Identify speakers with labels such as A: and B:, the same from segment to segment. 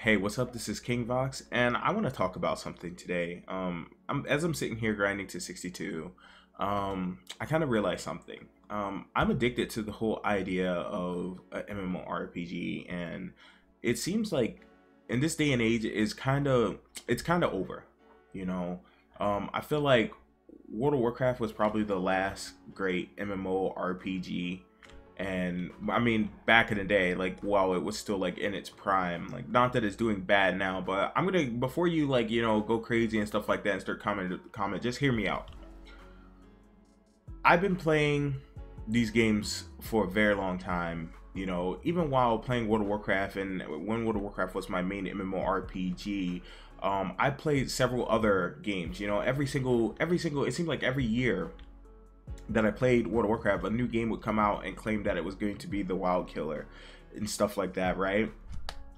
A: Hey, what's up? This is King Vox, and I want to talk about something today. As I'm sitting here grinding to 62, I kind of realized something. I'm addicted to the whole idea of a MMORPG, and it seems like in this day and age it's kind of over. You know, I feel like World of Warcraft was probably the last great MMORPG, and I mean back in the day, like while it was still like in its prime, like not that it's doing bad now, but I'm gonna, before you like go crazy and stuff like that and start comment, just hear me out. I've been playing these games for a very long time, even while playing World of Warcraft, and when World of Warcraft was my main MMORPG. I played several other games, every single it seemed like every year that I played World of Warcraft, a new game would come out and claim that it was going to be the Wild Killer and stuff like that, right?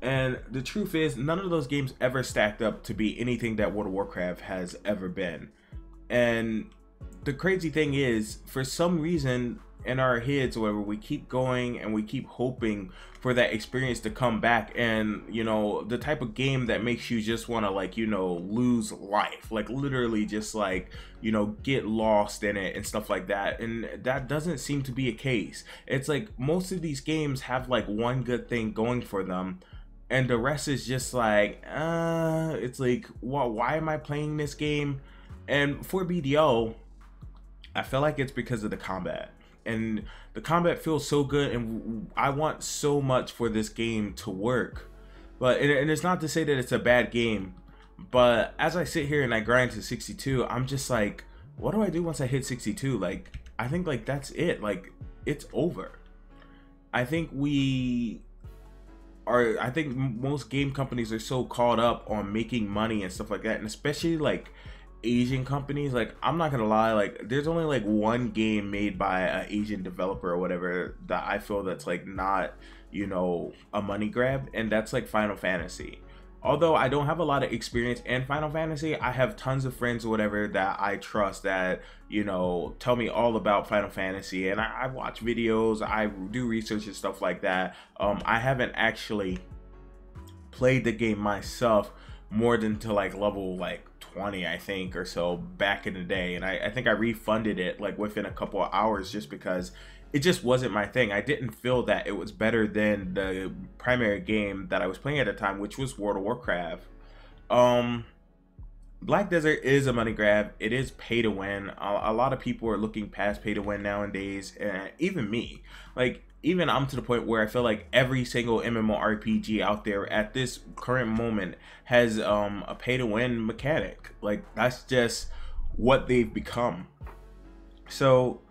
A: And the truth is, none of those games ever stacked up to be anything that World of Warcraft has ever been. And the crazy thing is, for some reason in our heads, whatever, we keep going and we keep hoping for that experience to come back, and the type of game that makes you just want to like lose life, like literally just like get lost in it and stuff like that. And that doesn't seem to be a case. It's like most of these games have like one good thing going for them, and the rest is just like it's like, well, why am I playing this game? And for BDO, I feel like it's because of the combat. And the combat feels so good, and I want so much for this game to work. But and it's not to say that it's a bad game, but as I sit here and I grind to 62, I'm just like, what do I do once I hit 62? Like, I think like that's it. Like, it's over. I think most game companies are so caught up on making money and stuff like that, and especially like Asian companies. Like, I'm not gonna lie, like there's only like one game made by an Asian developer or whatever that I feel that's like not a money grab, and that's like Final Fantasy. Although I don't have a lot of experience in Final Fantasy, I have tons of friends or whatever that I trust that tell me all about Final Fantasy, and I watch videos, I do research and stuff like that. I haven't actually played the game myself more than to like level like 20, I think, or so back in the day, and I think I refunded it like within a couple of hours just because it just wasn't my thing. I didn't feel that it was better than the primary game that I was playing at the time, which was World of Warcraft. um Black Desert is a money grab. It is pay to win. A lot of people are looking past pay to win nowadays, and even me. Like, even I'm to the point where I feel like every single MMORPG out there at this current moment has a pay to win mechanic. Like, that's just what they've become. So,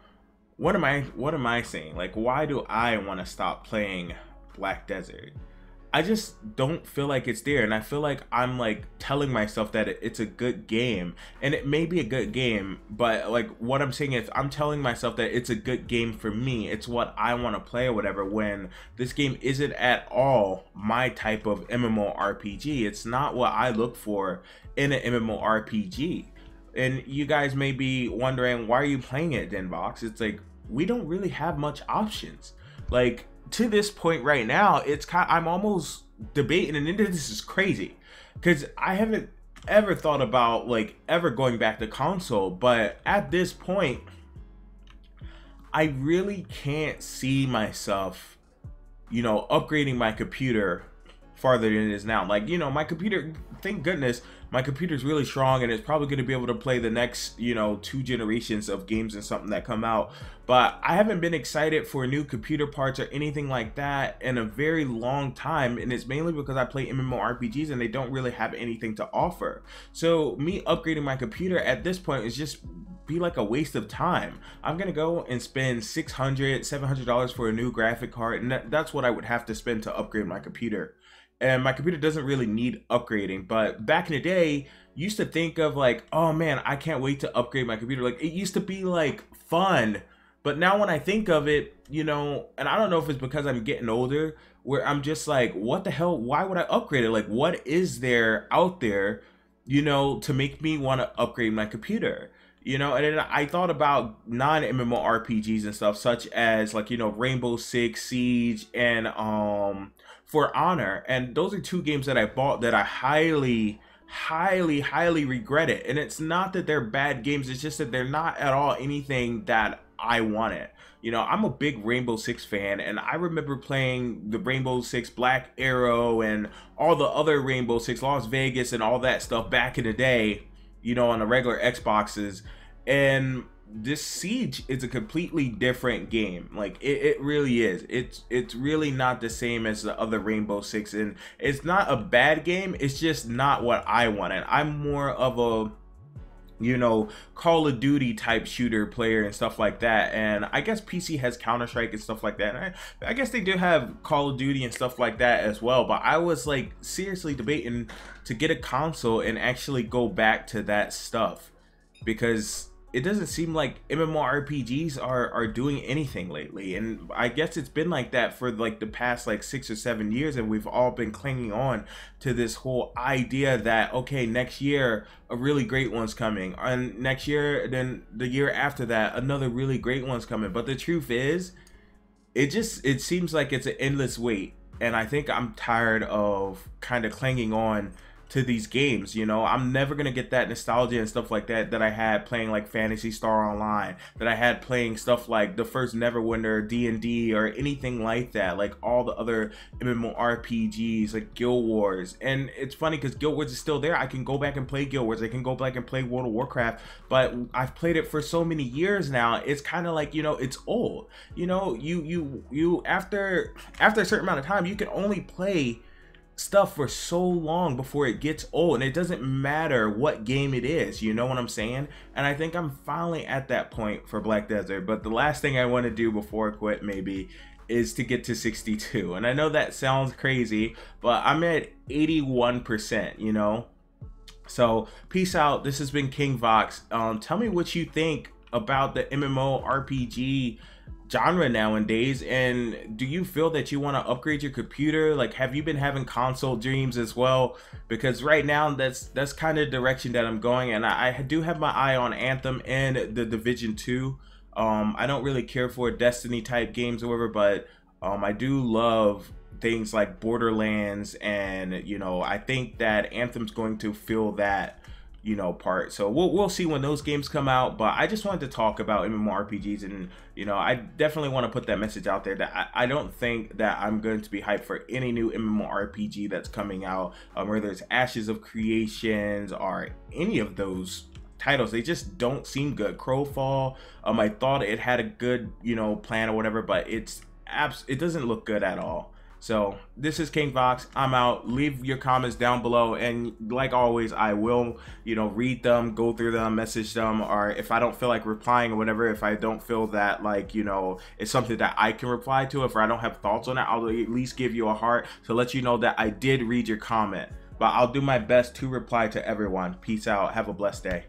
A: what am I saying? Like, why do I want to stop playing Black Desert? I just don't feel like it's there, and I feel like I'm like telling myself that it's a good game, and it may be a good game, but like what I'm saying is I'm telling myself that it's a good game for me. It's what I want to play or whatever, when this game isn't at all my type of MMORPG. It's not what I look for in an MMORPG. And you guys may be wondering, why are you playing it then, Vox? It's like, we don't really have much options. Like, to this point right now, I'm almost debating, and this is crazy because I haven't ever thought about like ever going back to console, but at this point I really can't see myself upgrading my computer farther than it is now. Like, my computer, thank goodness my computer is really strong, and it's probably going to be able to play the next 2 generations of games and something that come out. But I haven't been excited for new computer parts or anything like that in a very long time, and it's mainly because I play MMORPGs and they don't really have anything to offer. So me upgrading my computer at this point is just be like a waste of time. I'm gonna go and spend $600-$700 for a new graphic card, and that's what I would have to spend to upgrade my computer. And my computer doesn't really need upgrading. But back in the day, used to think of like, oh man, I can't wait to upgrade my computer. Like, it used to be like fun. But now when I think of it, and I don't know if it's because I'm getting older, where I'm just like, what the hell, why would I upgrade it? Like, what is there out there to make me want to upgrade my computer? you know. And then I thought about non-MMORPGs and stuff, such as like, you know, Rainbow Six Siege and For Honor. And those are two games that I bought that I highly regret it. And it's not that they're bad games, it's just that they're not at all anything that I wanted. You know, I'm a big Rainbow Six fan, and I remember playing the Rainbow Six Black Arrow and all the other Rainbow Six Las Vegas and all that stuff back in the day, you know, on the regular Xboxes. And this Siege is a completely different game. Like it really is. It's really not the same as the other Rainbow Six, and it's not a bad game. It's just not what I wanted. I'm more of a, you know, Call of Duty type shooter player and stuff like that. And I guess PC has Counter-Strike and stuff like that. And I guess they do have Call of Duty and stuff like that as well. But I was like seriously debating to get a console and actually go back to that stuff, because it doesn't seem like MMORPGs are doing anything lately. And I guess it's been like that for like the past like 6 or 7 years, and we've all been clinging on to this whole idea that, okay, next year a really great one's coming, and next year, then the year after that another really great one's coming. But the truth is, it seems like it's an endless wait, and I think I'm tired of kind of clinging on to these games. You know, I'm never gonna get that nostalgia and stuff like that that I had playing like Phantasy Star Online, that I had playing stuff like the first Neverwinter, D&D, or anything like that, like all the other MMORPGs like Guild Wars. And it's funny because Guild Wars is still there. I can go back and play Guild Wars, I can go back and play World of Warcraft, but I've played it for so many years now, it's kind of like, you know, it's old. You know, you after a certain amount of time, you can only play stuff for so long before it gets old, and it doesn't matter what game it is, you know what I'm saying? And I think I'm finally at that point for Black Desert. But the last thing I want to do before I quit maybe is to get to 62, and I know that sounds crazy, but I'm at 81%, you know. So peace out. This has been King Vox. Tell me what you think about the MMORPG genre nowadays, and do you feel that you want to upgrade your computer? Like, have you been having console dreams as well? Because right now that's kind of the direction that I'm going, and I do have my eye on Anthem and the Division 2. I don't really care for Destiny type games or whatever, but I do love things like Borderlands, and you know, I think that Anthem's going to fill that, you know, part. So we'll see when those games come out. But I just wanted to talk about MMORPGs, and you know, I definitely want to put that message out there that I don't think that I'm going to be hyped for any new MMORPG that's coming out, whether it's Ashes of Creations or any of those titles. They just don't seem good. Crowfall, I thought it had a good, you know, plan or whatever, but it doesn't look good at all. So this is King Vox. I'm out. Leave your comments down below, and like always, I will, you know, read them, go through them, message them, or if I don't feel like replying or whatever, if I don't feel that, like, you know, it's something that I can reply to, if I don't have thoughts on it, I'll at least give you a heart to let you know that I did read your comment. But I'll do my best to reply to everyone. Peace out. Have a blessed day.